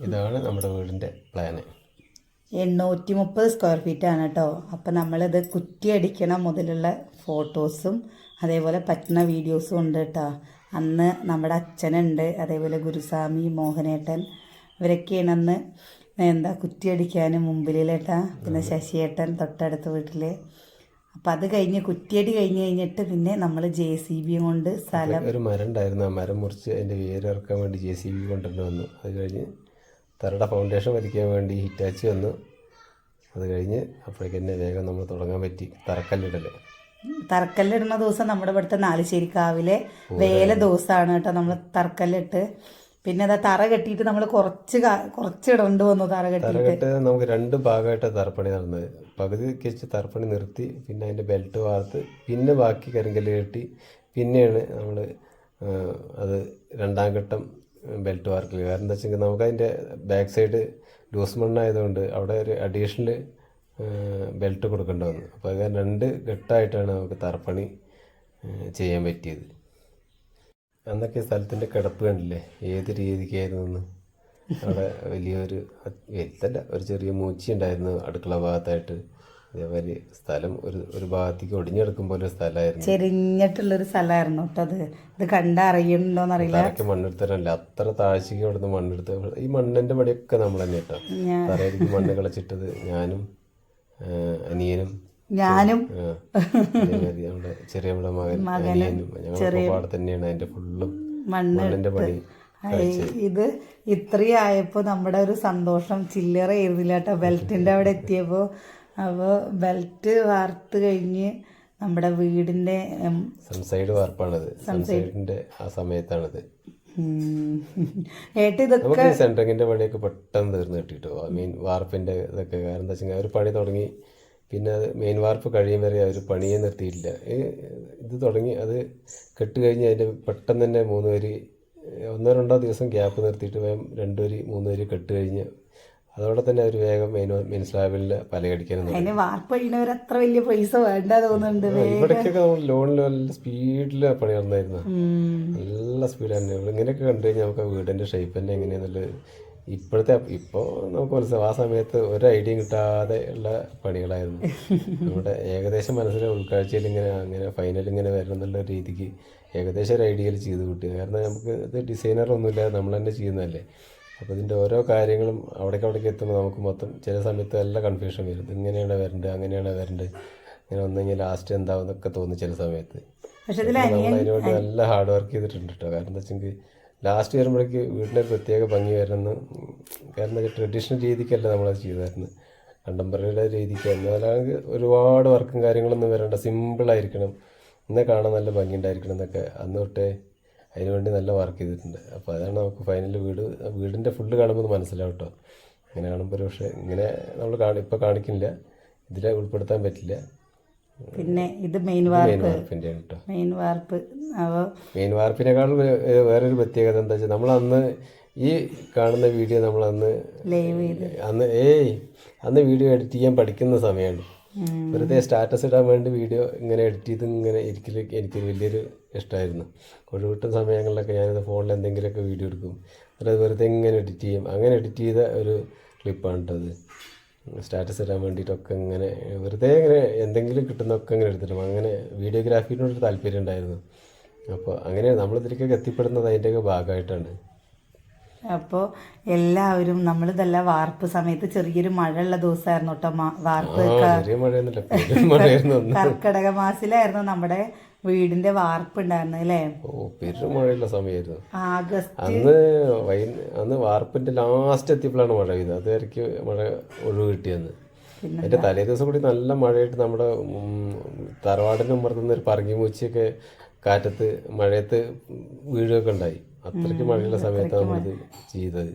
ഇതാണ് നമ്മുടെ വീടിൻ്റെ പ്ലാന്. 830 സ്ക്വയർ ഫീറ്റാണ് കേട്ടോ. അപ്പം നമ്മളിത് കുറ്റിയടിക്കണ മുതലുള്ള ഫോട്ടോസും അതേപോലെ പറ്റുന്ന വീഡിയോസും ഉണ്ട് കേട്ടോ. അന്ന് നമ്മുടെ അച്ഛനുണ്ട്, അതേപോലെ ഗുരുസ്വാമി, മോഹനേട്ടൻ, ഇവരൊക്കെയാണ് അന്ന് കുറ്റിയടിക്കാൻ മുമ്പിലേട്ടാ. പിന്നെ ശശിയേട്ടൻ തൊട്ടടുത്ത വീട്ടിൽ. അപ്പം അത് കഴിഞ്ഞ് കുറ്റിയടി കഴിഞ്ഞിട്ട് പിന്നെ നമ്മൾ JCB കൊണ്ട് സ്ഥലം, ഒരു മരം ഉണ്ടായിരുന്നു, ആ മരം മുറിച്ച് അതിൻ്റെ വേരിറക്കാൻ വേണ്ടി JCB കൊണ്ടുവന്ന് വന്നു. അത് കഴിഞ്ഞ് തറയുടെ ഫൗണ്ടേഷൻ വലിക്കാൻ വേണ്ടി ഹിറ്റാച്ചി വന്നു. അത് കഴിഞ്ഞ് അപ്പോഴേക്ക് തന്നെ വേഗം നമ്മൾ തുടങ്ങാൻ പറ്റി തറക്കല്ലിടുന്ന ദിവസം നമ്മുടെ ഇവിടുത്തെ നാലുശ്ശേരിക്കാവിലെ വേല ദിവസമാണ് കേട്ടോ. നമ്മൾ തറക്കല്ലിട്ട് പിന്നെ അതാ തറ കെട്ടിയിട്ട് നമ്മൾ കുറച്ച് ഇടണ്ട് വന്നു. തറ കെട്ടിയിട്ട് നമുക്ക് 2 ഭാഗമായിട്ട് തറപ്പണി നടന്നത്. പകുതിക്ക് വെച്ച് തറപ്പണി നിർത്തി, പിന്നെ അതിൻ്റെ ബെൽറ്റ് വാർത്ത്, പിന്നെ ബാക്കി കരിങ്കല്ല് കെട്ടി, പിന്നെയാണ് നമ്മൾ അത് 2ാം ഘട്ടം ബെൽറ്റ് വാർക്കൽ. കാരണം എന്താ വെച്ചെങ്കിൽ നമുക്കതിൻ്റെ ബാക്ക് സൈഡ് ലൂസ് മണ്ണായതുകൊണ്ട് അവിടെ ഒരു അഡീഷണൽ ബെൽറ്റ് കൊടുക്കേണ്ടി വന്നു. അപ്പോൾ അത് 2 ഘട്ടമായിട്ടാണ് നമുക്ക് തറപ്പണി ചെയ്യാൻ പറ്റിയത്. അന്നൊക്കെ സ്ഥലത്തിൻ്റെ കിടപ്പ് കണ്ടില്ലേ, ഏത് രീതിക്കായിരുന്നു. അവിടെ വലിയൊരു വലുതല്ല, ഒരു ചെറിയ മൂച്ചി ഉണ്ടായിരുന്നു അടുക്കള ഭാഗത്തായിട്ട്. അതേപോലെ സ്ഥലം ഒരു ഭാഗത്തേക്ക് ഒടിഞ്ഞെടുക്കും പോലെ ഒരു സ്ഥലമായിരുന്നു, ചെരിഞ്ഞിട്ടുള്ളൊരു സ്ഥലമായിരുന്നു കേട്ടോ. ഇത് കണ്ടറിയുന്നുണ്ടോന്ന് അറിയില്ല. തറയ്ക്ക് മണ്ണെടുത്തല്ല, അത്ര താഴ്ചയ്ക്ക് അവിടുന്ന് മണ്ണെടുത്ത്. ഈ മണ്ണിൻ്റെ പടിയൊക്കെ നമ്മൾ തന്നെ കേട്ടോ. തറയിലേക്ക് മണ്ണ് കളിച്ചിട്ടത് ഞാനും അനിയനും നമ്മുടെ ചെറിയ മകൻ അനിയനും ഞങ്ങളുടെ പാടെ തന്നെയാണ് അതിൻ്റെ ഫുള്ളും മണ്ണിൻ്റെ പണി. ഇത് ഇത്രയും ആയപ്പോൾ നമ്മുടെ ഒരു സന്തോഷം ചില്ലറ ആയിരുന്നില്ല കേട്ടോ. ബെൽറ്റിൻ്റെ അവിടെ എത്തിയപ്പോൾ, അപ്പോൾ ബെൽറ്റ് വാർത്ത് കഴിഞ്ഞ് നമ്മുടെ വീടിൻ്റെ സൺസൈഡ് വാർപ്പാണത്. സൺസൈഡിൻ്റെ ആ സമയത്താണത്. ഇതൊക്കെ സെൻട്രിങ്ങിൻ്റെ പണിയൊക്കെ പെട്ടെന്ന് തീർന്ന് കിട്ടിട്ടോ. മെയിൻ വാർപ്പിൻ്റെ ഇതൊക്കെ. കാരണം എന്താ വെച്ചാൽ അവർ പണി തുടങ്ങി, പിന്നെ അത് മെയിൻ വാർപ്പ് കഴിയും വരെ അവർ പണിയെ നിർത്തിയില്ല. ഇത് തുടങ്ങി അത് കെട്ട് കഴിഞ്ഞ് അതിൻ്റെ പെട്ടെന്ന് തന്നെ 3 വരി 1-2 ദിവസം ഗ്യാപ്പ് നിർത്തിയിട്ട് വേഗം 2 വരി 3 വരി കെട്ട് കഴിഞ്ഞ് അതോടെ തന്നെ അവർ വേഗം മെയിൻ സ്ലാബിൽ പലകടിക്കാനും. വാർപ്പ് കഴിയുന്നവർ അത്ര വലിയ പൈസ വേണ്ട തോന്നുന്നുണ്ട്. ഇവിടേക്കൊക്കെ നമ്മൾ ലോണിൽ നല്ല സ്പീഡിൽ പണി നടന്നായിരുന്നു, നല്ല സ്പീഡ് തന്നെ. ഇങ്ങനെയൊക്കെ കണ്ടു കഴിഞ്ഞാൽ നമുക്ക് ആ വീടിൻ്റെ ഷേപ്പ് തന്നെ എങ്ങനെയാണെന്നുള്ളത് ഇപ്പോൾ നമുക്ക് മനസ്സിലാവും. ആ സമയത്ത് ഒരു ഐഡിയയും കിട്ടാതെ ഉള്ള പണികളായിരുന്നു. നമ്മുടെ ഏകദേശം മനസ്സിലെ ഉൾക്കാഴ്ചയിൽ അങ്ങനെ ഫൈനൽ ഇങ്ങനെ വരണം എന്നുള്ള രീതിക്ക് ഏകദേശം ഒരു ഐഡിയയിൽ ചെയ്ത് കിട്ടി. കാരണം നമുക്ക് ഇത് ഡിസൈനറൊന്നുമില്ലാതെ നമ്മൾ തന്നെ ചെയ്യുന്നതല്ലേ. അപ്പോൾ ഇതിൻ്റെ ഓരോ കാര്യങ്ങളും അവിടേക്ക് എത്തുമ്പോൾ നമുക്ക് മൊത്തം ചില സമയത്ത് നല്ല കൺഫ്യൂഷൻ വരും. ഇങ്ങനെയാണ് വരേണ്ടത്, അങ്ങനെയാണ് വരേണ്ടത്, ഇങ്ങനെ വന്നെങ്കിൽ ലാസ്റ്റ് എന്താവുന്നൊക്കെ തോന്നും ചില സമയത്ത്. നമ്മൾ അതിനുവേണ്ടി നല്ല ഹാർഡ് വർക്ക് ചെയ്തിട്ടുണ്ട് കേട്ടോ. കാരണം എന്താ വെച്ചെങ്കിൽ ലാസ്റ്റ് വരുമ്പോഴേക്ക് വീടിൻ്റെ പ്രത്യേക ഭംഗി വരുന്നു. കാരണം എന്താ വെച്ചാൽ ട്രഡീഷണൽ രീതിക്കല്ല നമ്മളത് ചെയ്തായിരുന്നു, കണ്ടംപററിയുടെ രീതിക്ക്. എന്നാലാണെങ്കിൽ ഒരുപാട് വർക്കും കാര്യങ്ങളൊന്നും വരേണ്ട, സിമ്പിളായിരിക്കണം, ഇന്നെ കാണാൻ നല്ല ഭംഗി ഉണ്ടായിരിക്കണം എന്നൊക്കെ അന്ന് തൊട്ടേ അതിനുവേണ്ടി നല്ല വർക്ക് ചെയ്തിട്ടുണ്ട്. അപ്പോൾ അതാണ് നമുക്ക് ഫൈനൽ വീടിൻ്റെ ഫുള്ള് കാണുമ്പോൾ മനസ്സിലാവും കേട്ടോ. അങ്ങനെ കാണുമ്പോൾ പക്ഷേ ഇങ്ങനെ നമ്മൾ ഇപ്പോൾ കാണിക്കുന്നില്ല, ഇതിലെ ഉൾപ്പെടുത്താൻ പറ്റില്ല. പിന്നെ ഇത് മെയിൻ വാർപ്പിനേക്കാൾ വേറൊരു പ്രത്യേകത എന്താ വെച്ചാൽ നമ്മൾ അന്ന് ഈ കാണുന്ന വീഡിയോ നമ്മൾ അന്ന് വീഡിയോ എഡിറ്റ് ചെയ്യാൻ പഠിക്കുന്ന സമയമാണ്. വെറുതെ സ്റ്റാറ്റസ് ഇടാൻ വേണ്ടി വീഡിയോ ഇങ്ങനെ എഡിറ്റ് ചെയ്ത് ഇങ്ങനെ എനിക്ക് വലിയൊരു ഇഷ്ടമായിരുന്നു. ഒഴിവിട്ടും സമയങ്ങളിലൊക്കെ ഞാനിത് ഫോണിൽ എന്തെങ്കിലുമൊക്കെ വീഡിയോ എടുക്കും, അത് വെറുതെ ഇങ്ങനെ എഡിറ്റ് ചെയ്യും. അങ്ങനെ എഡിറ്റ് ചെയ്ത ഒരു ക്ലിപ്പാണ് കേട്ടോ അത്. സ്റ്റാറ്റസ് ഇടാൻ വേണ്ടിയിട്ടൊക്കെ ഇങ്ങനെ വെറുതെ ഇങ്ങനെ എന്തെങ്കിലും കിട്ടുന്നതൊക്കെ ഇങ്ങനെ എടുത്തിട്ടും അങ്ങനെ വീഡിയോഗ്രാഫിനോടൊരു താല്പര്യം ഉണ്ടായിരുന്നു. അപ്പോൾ അങ്ങനെ നമ്മളിതിലേക്കൊക്കെ എത്തിപ്പെടുന്നത് അതിൻ്റെയൊക്കെ ഭാഗമായിട്ടാണ്. അപ്പോൾ എല്ലാവരും നമ്മളിതെല്ലാം വാർപ്പ് സമയത്ത് ചെറിയൊരു മഴയുള്ള ദിവസമായിരുന്നു കേട്ടോ. വാർപ്പ് കർക്കിടക മാസത്തിലായിരുന്നു നമ്മുടെ വീടിന്റെ വാർപ്പ് ഉണ്ടായിരുന്നത് അല്ലേ. പെരുമഴയുള്ള സമയമായിരുന്നു ആഗസ്റ്റ്. അന്ന് വാർപ്പിന്റെ ലാസ്റ്റ് എത്തിയപ്പോഴാണ് മഴ പെയ്തത്. അതായിരിക്കും മഴ ഒഴിവ് കിട്ടിയെന്ന്. അതിന്റെ തലേ ദിവസം കൂടി നല്ല മഴയായിട്ട് നമ്മുടെ തറവാടിന് അമർത്തുന്ന ഒരു പറങ്ങി മൂച്ചിയൊക്കെ കാറ്റത്ത് മഴയത്ത് വീഴുകയൊക്കെ ഉണ്ടായി. അത്രയ്ക്ക് മഴയുള്ള സമയത്താണ് നമ്മളിത് ചെയ്തത്.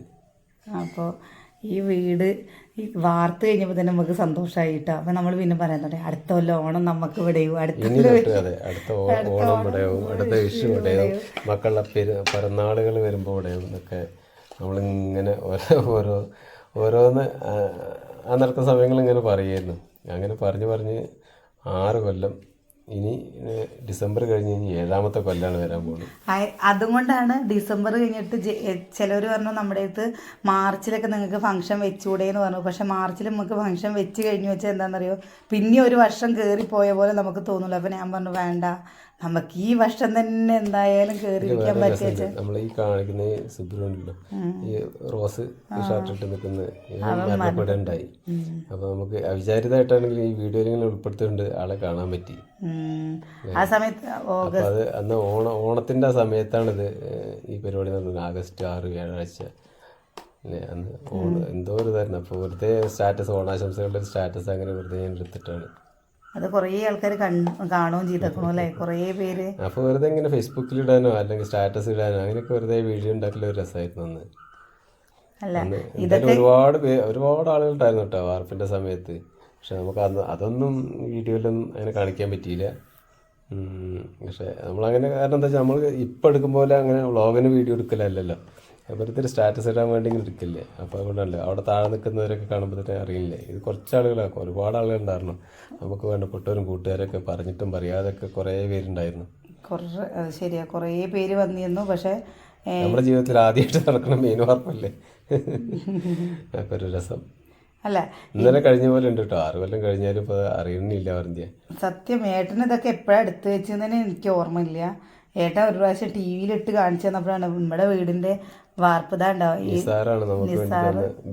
അപ്പോൾ ഈ വീട് വാർത്ത് കഴിഞ്ഞപ്പോൾ തന്നെ നമുക്ക് സന്തോഷമായിട്ടോ. അപ്പം നമ്മൾ പിന്നെ പറയാൻ തുടങ്ങി അടുത്ത കൊല്ലം ഓണം നമുക്ക് ഇവിടെയും, അടുത്ത ഓണം ഇവിടെയാവും, അടുത്ത വിഷു ഇവിടെയാവും, മക്കളുടെ പിറന്നാളുകൾ വരുമ്പോൾ ഇവിടെയാവും എന്നൊക്കെ നമ്മളിങ്ങനെ ഓരോന്ന് ആ നടക്കുന്ന സമയങ്ങൾ ഇങ്ങനെ പറയുമായിരുന്നു. അങ്ങനെ പറഞ്ഞ് 6 കൊല്ലം ഇനി ഡിസംബർ കഴിഞ്ഞ് ഇനി 7ാമത്തെ കൊല്ലാണ് വരാൻ പോകുന്നത്. അതുകൊണ്ടാണ് ഡിസംബർ കഴിഞ്ഞിട്ട് ചിലർ പറഞ്ഞു നമ്മുടെ അടുത്ത് മാർച്ചിലൊക്കെ നിങ്ങൾക്ക് ഫംഗ്ഷൻ വെച്ചുകൂടെ എന്ന് പറഞ്ഞു. പക്ഷെ മാർച്ചിൽ നമുക്ക് ഫംഗ്ഷൻ വെച്ച് കഴിഞ്ഞു വെച്ചാൽ എന്താണെന്നറിയോ, പിന്നെ ഒരു വർഷം കയറിപ്പോയ പോലെ നമുക്ക് തോന്നുള്ളൂ. അപ്പം ഞാൻ പറഞ്ഞു വേണ്ട, നമുക്ക് ഈ വർഷം തന്നെ എന്തായാലും കയറിയിരിക്കാൻ പറ്റിയ നമ്മൾ ഈ കാണിക്കുന്ന സുബ്രഹ്മണ്യല്ലോ, ഈ റോസ് ഷർട്ട് ഇട്ട് നിൽക്കുന്ന മരണപ്പെടേണ്ടായി. അപ്പൊ നമുക്ക് അവിചാരിതമായിട്ടാണെങ്കിൽ ഈ വീഡിയോയിൽ ഇങ്ങനെ ഉൾപ്പെടുത്തിക്കൊണ്ട് ആളെ കാണാൻ പറ്റി. ആ സമയത്ത് അപ്പൊ അത് അന്ന് ഓണത്തിന്റെ ആ സമയത്താണിത് ഈ പരിപാടി നടന്നത്. ആഗസ്റ്റ് 6 വ്യാഴാഴ്ച അന്ന് എന്തോ ഒരു ഇതായിരുന്നു. അപ്പോൾ വെറുതെ സ്റ്റാറ്റസ്, ഓണാശംസകളുടെ ഒരു സ്റ്റാറ്റസ് അങ്ങനെ വെറുതെ ഞാൻ എടുത്തിട്ടാണ്. അത് കുറേ ആൾക്കാർ കാണുകയും ചെയ്തേക്കണു അല്ലേ, കുറേ പേര്. അപ്പോൾ വെറുതെ ഇങ്ങനെ ഫേസ്ബുക്കിൽ ഇടാനോ അല്ലെങ്കിൽ സ്റ്റാറ്റസ് ഇടാനോ അങ്ങനെയൊക്കെ വെറുതെ വീഡിയോ ഉണ്ടാക്കൽ ഒരു രസമായിരുന്നു അന്ന്. എന്തായാലും ഒരുപാട് ആളുകൾ ഉണ്ടായിരുന്നു കേട്ടോ വാർപ്പിന്റെ സമയത്ത്. പക്ഷെ നമുക്ക് അതൊന്നും വീഡിയോയിലൊന്നും അങ്ങനെ കാണിക്കാൻ പറ്റിയില്ല. പക്ഷെ നമ്മളങ്ങനെ, കാരണം എന്താ വെച്ചാൽ നമ്മൾ ഇപ്പം എടുക്കും പോലെ അങ്ങനെ വ്ളോഗിന് വീഡിയോ എടുക്കലല്ലോ, വെറുതെ ഒരു സ്റ്റാറ്റസ് ഇടാൻ വേണ്ടി ഇങ്ങനെ എടുക്കില്ലേ. അപ്പോൾ അതുകൊണ്ടല്ലേ അവിടെ താഴെ നിൽക്കുന്നവരൊക്കെ കാണുമ്പോൾ തന്നെ അറിയില്ലേ. ഇത് കുറച്ച് ആളുകളാക്കും, ഒരുപാട് ആളുകളുണ്ടായിരുന്നു. നമുക്ക് വേണ്ടപ്പെട്ടവരും കൂട്ടുകാരൊക്കെ പറഞ്ഞിട്ടും പറയാതൊക്കെ കുറേ പേരുണ്ടായിരുന്നു. ശരിയാ, കുറേ പേര് വന്നിരുന്നു. പക്ഷെ നമ്മുടെ ജീവിതത്തിൽ ആദ്യമായിട്ട് നടക്കണം മെയിൻ വാർപ്പല്ലേ. അപ്പൊ ഒരു രസം അല്ല, ഇന്നലെ കഴിഞ്ഞ പോലെ ഉണ്ട് കേട്ടോ. 6 കൊല്ലം കഴിഞ്ഞാലും ഇപ്പൊ അറിയണില്ല പറഞ്ഞ സത്യം. ഏട്ടന് ഇതൊക്കെ എപ്പോഴാണ് എടുത്തു വെച്ചതെന്ന് എനിക്ക് ഓർമ്മയില്ല. ഏട്ടൻ ഒരു പ്രാവശ്യം ടി വിയിലിട്ട് കാണിച്ചു തന്നപ്പോഴാണ് നമ്മുടെ വീടിന്റെ വാർപ്പതാ ഉണ്ടാവും.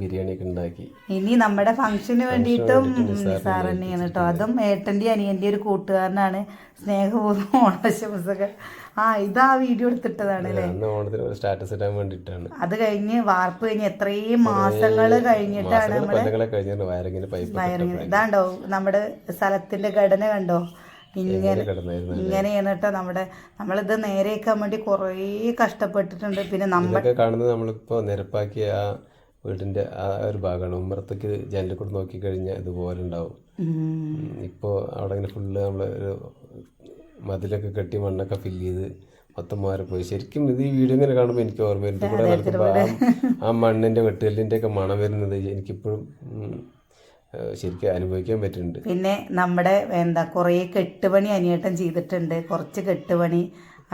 ബിരിയാണി ഒക്കെ ഉണ്ടാക്കി. ഇനി നമ്മുടെ ഫംഗ്ഷന് വേണ്ടിയിട്ടും നിസാർ തന്നെയാണ് കേട്ടോ. അതും ഏട്ടന്റെ അനിയന്റെ ഒരു കൂട്ടുകാരനാണ്. സ്നേഹപൂർവ്വം ഓണാശംസകൾ. ഇതാ വീഡിയോ എടുത്തിട്ടതാണ് അല്ലേ, ഓണത്തിന് സ്റ്റാറ്റസ് ഇടാൻ വേണ്ടിട്ടാണ്. അത് കഴിഞ്ഞ് വാർപ്പ് കഴിഞ്ഞ് എത്രയും മാസങ്ങള് കഴിഞ്ഞിട്ടാണ് വയറിങ്. ഇതാണ്ടോ നമ്മുടെ സ്ഥലത്തിന്റെ ഘടന കണ്ടോ, ഇങ്ങനെയാണ് കേട്ടോ. നമ്മളിത് നേരെയാക്കാൻ വേണ്ടി കുറേ കഷ്ടപ്പെട്ടിട്ടുണ്ട്. പിന്നെ നമ്മളൊക്കെ കാണുന്നത് നമ്മളിപ്പോ നിരപ്പാക്കിയ ആ വീടിന്റെ ആ ഒരു ഭാഗമാണ്. ഉമ്മറത്തേക്ക് ജനലിൽ കൂടെ നോക്കിക്കഴിഞ്ഞാൽ ഇതുപോലെ ഉണ്ടാവും. ഇപ്പോ അവിടെ ഇങ്ങനെ ഫുള്ള് നമ്മള് ഒരു മതിലൊക്കെ കെട്ടി മണ്ണൊക്കെ ഫില്ല് ചെയ്ത് മൊത്തം മാറിപ്പോയി. ശരിക്കും ഇത് ഈ വീഡിയോ ഇങ്ങനെ കാണുമ്പോൾ എനിക്ക് ഓർമ്മ വരുന്നത് കൂടെ നടക്കുമ്പോൾ ആ മണ്ണിന്റെ വെട്ടുകല്ലിന്റെ ഒക്കെ മണം വരുന്നത് എനിക്കിപ്പോഴും ശരിക്കും അനുഭവിക്കാൻ പറ്റുന്നുണ്ട്. പിന്നെ നമ്മുടെ കുറേ കെട്ടുപണി അനിയേട്ടൻ ചെയ്തിട്ടുണ്ട്, കുറച്ച് കെട്ടുപണി,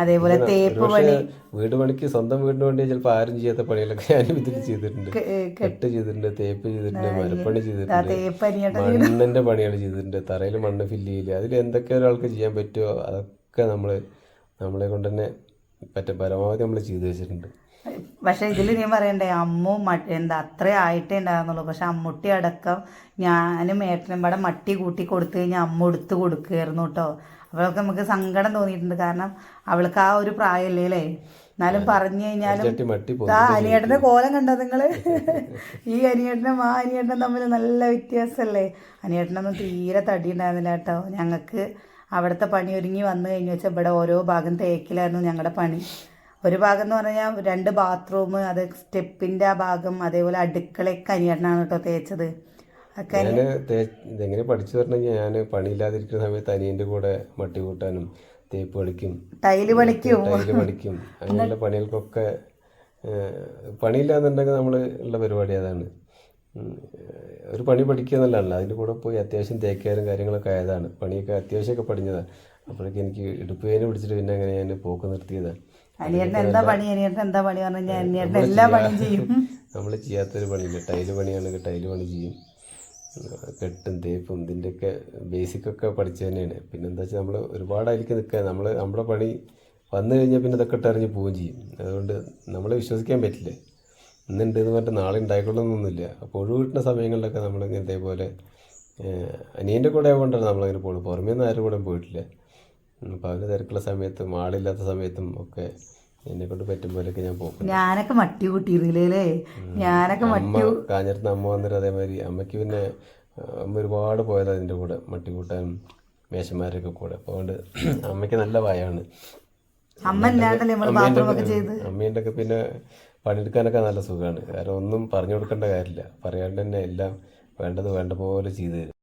അതേപോലെ തേപ്പ് പണി. വീട് പണിക്ക് സ്വന്തം വീടിന് വേണ്ടി ചിലപ്പോൾ ആരും ചെയ്യാത്ത പണികളൊക്കെ ഞാനും ഇതിൽ ചെയ്തിട്ടുണ്ട്. കെട്ട് ചെയ്തിട്ടുണ്ട്, തേപ്പ് ചെയ്തിട്ടുണ്ട്, മരപ്പണി ചെയ്തിട്ടുണ്ട്, മണ്ണിന്റെ പണികൾ ചെയ്തിട്ടുണ്ട്, തറയിൽ മണ്ണ് ഫില്ല് ചെയ്യില്ല. അതിൽ എന്തൊക്കെ ഒരാൾക്ക് ചെയ്യാൻ പറ്റുമോ അതൊക്കെ നമ്മളെ കൊണ്ട് തന്നെ പരമാവധി നമ്മൾ ചെയ്തു വെച്ചിട്ടുണ്ട്. പക്ഷെ ഇതിൽ ഞാൻ പറയണ്ടേ, അമ്മു അത്ര ആയിട്ടേ ഉണ്ടാകുന്നുള്ളൂ. പക്ഷെ അമ്മുട്ടി അടക്കം ഞാനും ഏട്ടനും ഇവിടെ മട്ടി കൂട്ടി കൊടുത്തു കഴിഞ്ഞാൽ അമ്മ എടുത്ത് കൊടുക്കുകയായിരുന്നു കേട്ടോ. അവൾക്ക് നമുക്ക് സങ്കടം തോന്നിയിട്ടുണ്ട്. കാരണം അവൾക്ക് ആ ഒരു പ്രായമല്ലേ അല്ലേ. എന്നാലും പറഞ്ഞു കഴിഞ്ഞാലും അനിയേട്ടന്റെ കോലം കണ്ടോ നിങ്ങള്? ഈ അനിയേട്ടനും ആ അനിയേട്ടനും തമ്മിൽ നല്ല വ്യത്യാസമല്ലേ. അനിയേട്ടനൊന്നും തീരെ തടി ഉണ്ടായിരുന്നില്ല കേട്ടോ. ഞങ്ങൾക്ക് അവിടുത്തെ പണി ഒരുങ്ങി വന്നു കഴിഞ്ഞു വെച്ചാൽ ഇവിടെ ഓരോ ഭാഗം തേക്കിലായിരുന്നു ഞങ്ങളുടെ പണി. ഒരു ഭാഗം എന്ന് പറഞ്ഞാൽ 2 ബാത്റൂം, അത് സ്റ്റെപ്പിന്റെ ആ ഭാഗം, അതേപോലെ അടുക്കളയൊക്കെ അനിയേട്ടനാണ് കേട്ടോ തേച്ചത്. ഇതെങ്ങനെ പഠിച്ചു പറഞ്ഞാൽ ഞാൻ പണിയില്ലാതിരിക്കുന്ന സമയത്ത് അനിയന്റെ കൂടെ മട്ടി കൂട്ടാനും തേപ്പ് പണിക്കും ടൈല് പണിക്കും അങ്ങനെയുള്ള പണികൾക്കൊക്കെ പണിയില്ലാന്നുണ്ടെങ്കിൽ നമ്മൾ ഉള്ള പരിപാടി അതാണ്. ഒരു പണി പഠിക്കുക എന്നുള്ളതല്ല, അതിൻ്റെ കൂടെ പോയി അത്യാവശ്യം തേക്കാനും കാര്യങ്ങളൊക്കെ ആയതാണ്. പണിയൊക്കെ അത്യാവശ്യമൊക്കെ പഠിഞ്ഞതാണ്. അപ്പോഴേക്ക് എനിക്ക് ഇടുപ്പ് വേദന പിടിച്ചിട്ട് പിന്നെ അങ്ങനെ ഞാൻ പോക്ക് നിർത്തിയതാണ്. നമ്മൾ ചെയ്യാത്തൊരു പണിയില്ല, ടൈല് പണിയാണെങ്കിൽ ടൈല് പണി ചെയ്യും, കെട്ടും തേപ്പും ഇതിൻ്റെയൊക്കെ ബേസിക്കൊക്കെ പഠിച്ചു തന്നെയാണ്. പിന്നെ എന്താ വെച്ചാൽ നമ്മൾ ഒരുപാട് അതിലേക്ക് നിൽക്കുക. നമ്മുടെ പണി വന്നു കഴിഞ്ഞാൽ പിന്നെ ഇതൊക്കെ ഇട്ടറിഞ്ഞ് പോവുകയും ചെയ്യും. അതുകൊണ്ട് നമ്മളെ വിശ്വസിക്കാൻ പറ്റില്ല. ഇന്നുണ്ട് എന്ന് പറഞ്ഞിട്ട് നാളെ ഉണ്ടായിക്കൊള്ളണമെന്നൊന്നുമില്ല. അപ്പോൾ ഒഴിവ് കിട്ടുന്ന സമയങ്ങളിലൊക്കെ നമ്മളിങ്ങനെ ഇതേപോലെ അനിയൻ്റെ കൂടെ ആയതുകൊണ്ടാണ് നമ്മളങ്ങനെ പോകുന്നത്. പുറമേ നിന്ന് ആരും കൂടെ പോയിട്ടില്ല. അപ്പോൾ അവന് തിരക്കുള്ള സമയത്തും ആളില്ലാത്ത സമയത്തും ഒക്കെ എന്നെ കൊണ്ട് പറ്റും പോലെയൊക്കെ ഞാൻ പോകും. ഞാനൊക്കെ മട്ടി കൂട്ടിയിരുന്നില്ലേ, കാഞ്ഞിരത്ത് അമ്മ വന്നിട്ട് അതേമാതിരി അമ്മയ്ക്ക് പിന്നെ അമ്മ ഒരുപാട് പോയത് അതിൻ്റെ കൂടെ മട്ടി കൂട്ടാനും മേശന്മാരൊക്കെ കൂടെ. അപ്പോൾ അതുകൊണ്ട് അമ്മയ്ക്ക് നല്ല ഭയമാണ്. അമ്മേൻ്റെ ഒക്കെ പിന്നെ പണിയെടുക്കാനൊക്കെ നല്ല സുഖമാണ്. കാരണം ഒന്നും പറഞ്ഞു കൊടുക്കേണ്ട കാര്യമില്ല, പറയാണ്ട് തന്നെ എല്ലാം വേണ്ടത് വേണ്ട പോലെ ചെയ്തു തരും.